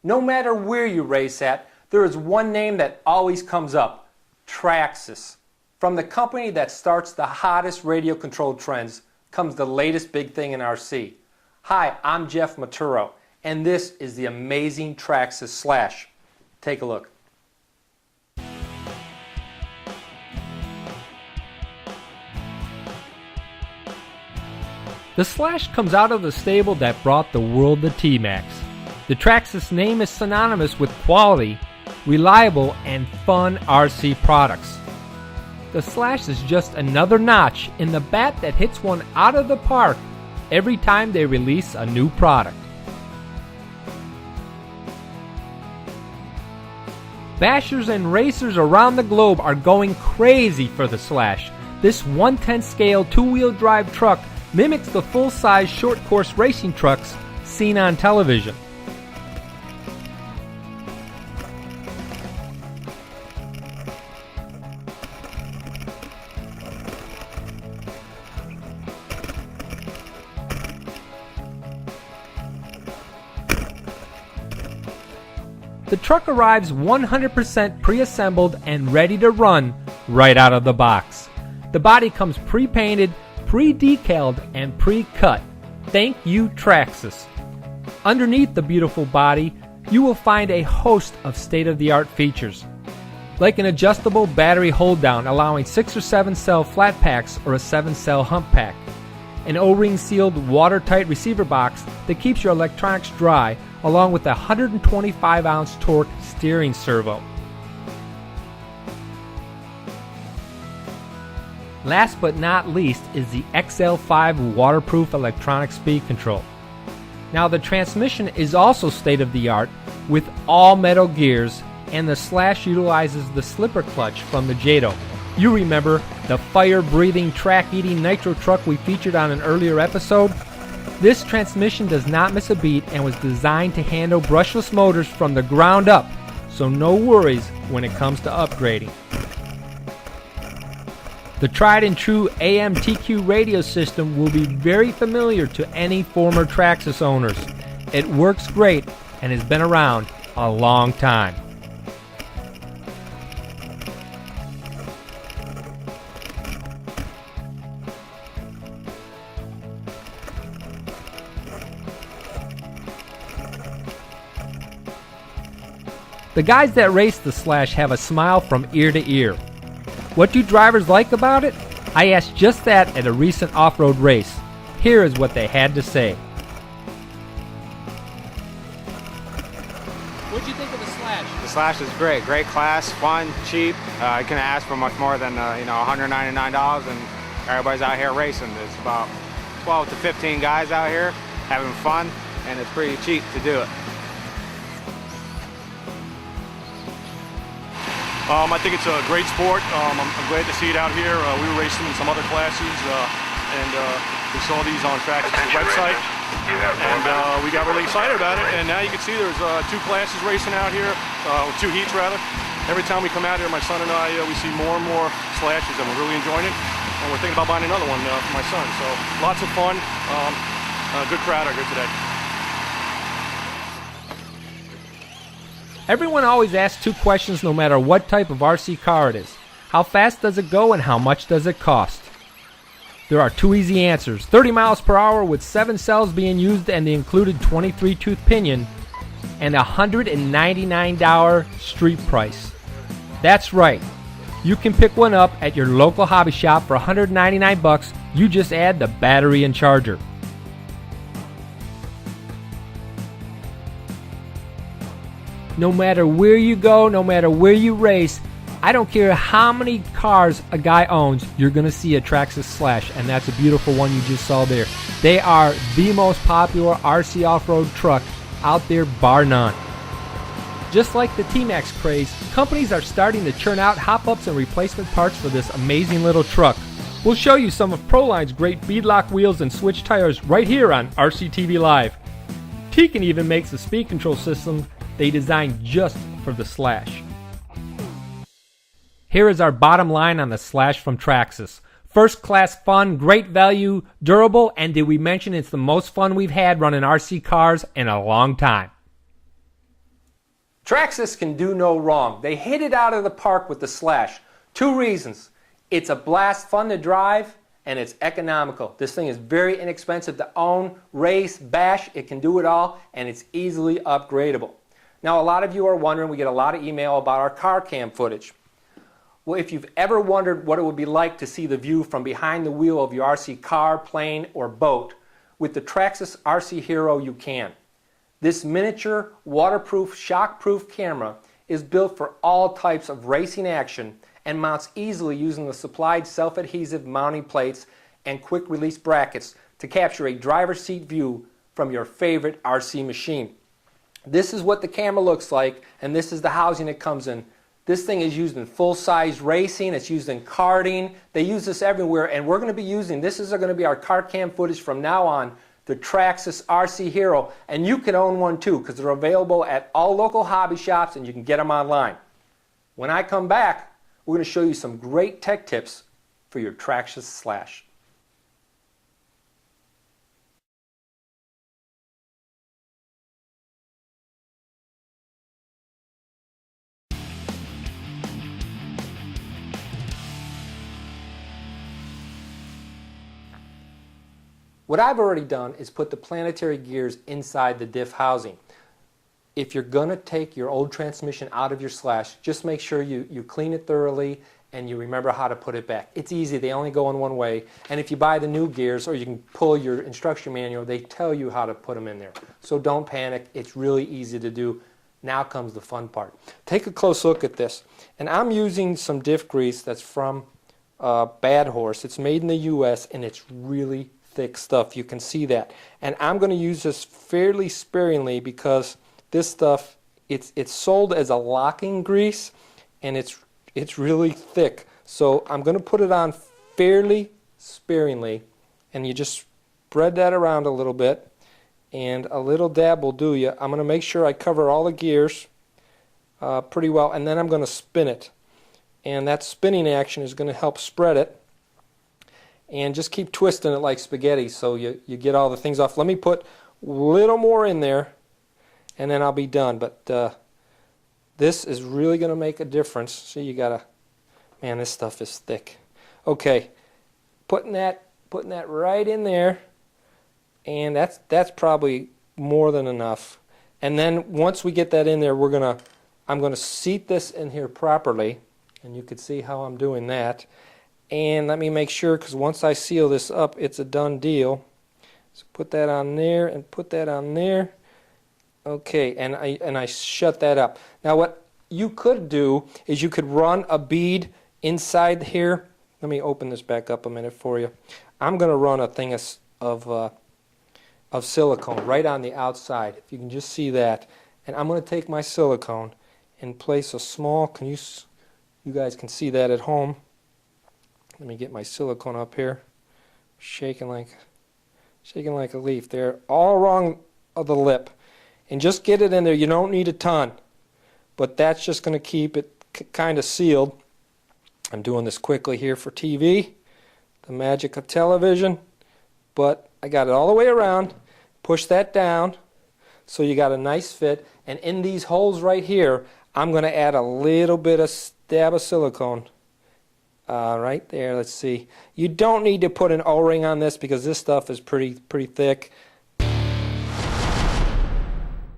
No matter where you race at, there is one name that always comes up: Traxxas. From the company that starts the hottest radio-controlled trends comes the latest big thing in RC. Hi, I'm Jeff Maturo, and this is the amazing Traxxas Slash. Take a look. The Slash comes out of the stable that brought the world the T-Max. The Traxxas name is synonymous with quality, reliable, and fun RC products. The Slash is just another notch in the bat that hits one out of the park every time they release a new product. Bashers and racers around the globe are going crazy for the Slash. This 1/10 scale two-wheel drive truck mimics the full-size short-course racing trucks seen on television. The truck arrives 100% pre-assembled and ready to run right out of the box. The body comes pre-painted, pre-decaled, and pre-cut. Thank you, Traxxas. Underneath the beautiful body, you will find a host of state-of-the-art features, like an adjustable battery hold-down allowing 6 or 7 cell flat packs or a 7-cell hump pack, an O-ring sealed watertight receiver box that keeps your electronics dry, along with a 125-ounce torque steering servo. Last but not least is the XL5 waterproof electronic speed control. Now the transmission is also state-of-the-art with all metal gears, and the Slash utilizes the slipper clutch from the Jado. You remember the fire-breathing, track-eating nitro truck we featured on an earlier episode? This transmission does not miss a beat and was designed to handle brushless motors from the ground up, so no worries when it comes to upgrading. The tried and true AM/TQ radio system will be very familiar to any former Traxxas owners. It works great and has been around a long time. The guys that race the Slash have a smile from ear to ear. What do drivers like about it? I asked just that at a recent off-road race. Here is what they had to say. What'd you think of the Slash? The Slash is great. Great class, fun, cheap. I couldn't ask for much more than $199, and everybody's out here racing. There's about 12 to 15 guys out here having fun, and it's pretty cheap to do it. I think it's a great sport. I'm glad to see it out here. We were racing in some other classes, and we saw these on Traxxas' website, and we got really excited about it. And now you can see there's 2 classes racing out here, 2 heats rather. Every time we come out here, my son and I, we see more and more Slashes, and we're really enjoying it. And we're thinking about buying another one for my son. So lots of fun. Good crowd out here today. Everyone always asks 2 questions no matter what type of RC car it is. How fast does it go and how much does it cost? There are 2 easy answers. 30 miles per hour with 7 cells being used and the included 23-tooth pinion, and $199 street price. That's right. You can pick one up at your local hobby shop for $199. You just add the battery and charger. No matter where you go, no matter where you race, I don't care how many cars a guy owns, you're going to see a Traxxas Slash, and that's a beautiful one you just saw there. They are the most popular RC off-road truck out there, bar none. Just like the T-Max craze, companies are starting to churn out hop-ups and replacement parts for this amazing little truck. We'll show you some of Proline's great beadlock wheels and switch tires right here on RCTV Live. Tekin even makes a speed control system they designed just for the Slash. Here is our bottom line on the Slash from Traxxas. First class fun, great value, durable, and did we mention it's the most fun we've had running RC cars in a long time. Traxxas can do no wrong. They hit it out of the park with the Slash. 2 reasons. It's a blast, fun to drive, and it's economical. This thing is very inexpensive to own, race, bash. It can do it all, and it's easily upgradable. Now, a lot of you are wondering, we get a lot of email about our car cam footage. Well, if you've ever wondered what it would be like to see the view from behind the wheel of your RC car, plane, or boat, with the Traxxas RC Hero you can. This miniature, waterproof, shockproof camera is built for all types of racing action and mounts easily using the supplied self-adhesive mounting plates and quick release brackets to capture a driver's seat view from your favorite RC machine. This is what the camera looks like, and this is the housing it comes in. This thing is used in full-size racing, it's used in karting, they use this everywhere, and we're going to be using, this is going to be our car cam footage from now on, the Traxxas RC Hero, and you can own one too because they're available at all local hobby shops and you can get them online. When I come back, we're going to show you some great tech tips for your Traxxas Slash. What I've already done is put the planetary gears inside the diff housing. If you're going to take your old transmission out of your Slash, just make sure you clean it thoroughly and you remember how to put it back. It's easy, they only go in one way. And if you buy the new gears, or you can pull your instruction manual, they tell you how to put them in there. So don't panic, it's really easy to do. Now comes the fun part. Take a close look at this. And I'm using some diff grease that's from Bad Horse. It's made in the US and it's really thick stuff. You can see that. And I'm going to use this fairly sparingly because this stuff, it's sold as a locking grease and it's really thick. So I'm going to put it on fairly sparingly, and you just spread that around a little bit, and a little dab will do you. I'm going to make sure I cover all the gears pretty well, and then I'm going to spin it. And that spinning action is going to help spread it. And just keep twisting it like spaghetti so you get all the things off. Let me put a little more in there and then I'll be done. But this is really going to make a difference. See, you gotta, man, this stuff is thick. Okay, putting that right in there, and that's probably more than enough. And then once we get that in there, I'm gonna seat this in here properly, and you can see how I'm doing that. And let me make sure, because once I seal this up, it's a done deal. So put that on there and put that on there. Okay, and I shut that up. Now what you could do is you could run a bead inside here. Let me open this back up a minute for you. I'm going to run a thing of silicone right on the outside, if you can just see that. And I'm going to take my silicone and place a small, you guys can see that at home. Let me get my silicone up here, shaking like a leaf there, all along the lip, and just get it in there. You don't need a ton, but that's just going to keep it kind of sealed. I'm doing this quickly here for TV, the magic of television, but I got it all the way around. Push that down so you got a nice fit, and in these holes right here, I'm going to add a little bit of dab of silicone. Right there, let's see. You don't need to put an O-ring on this because this stuff is pretty thick.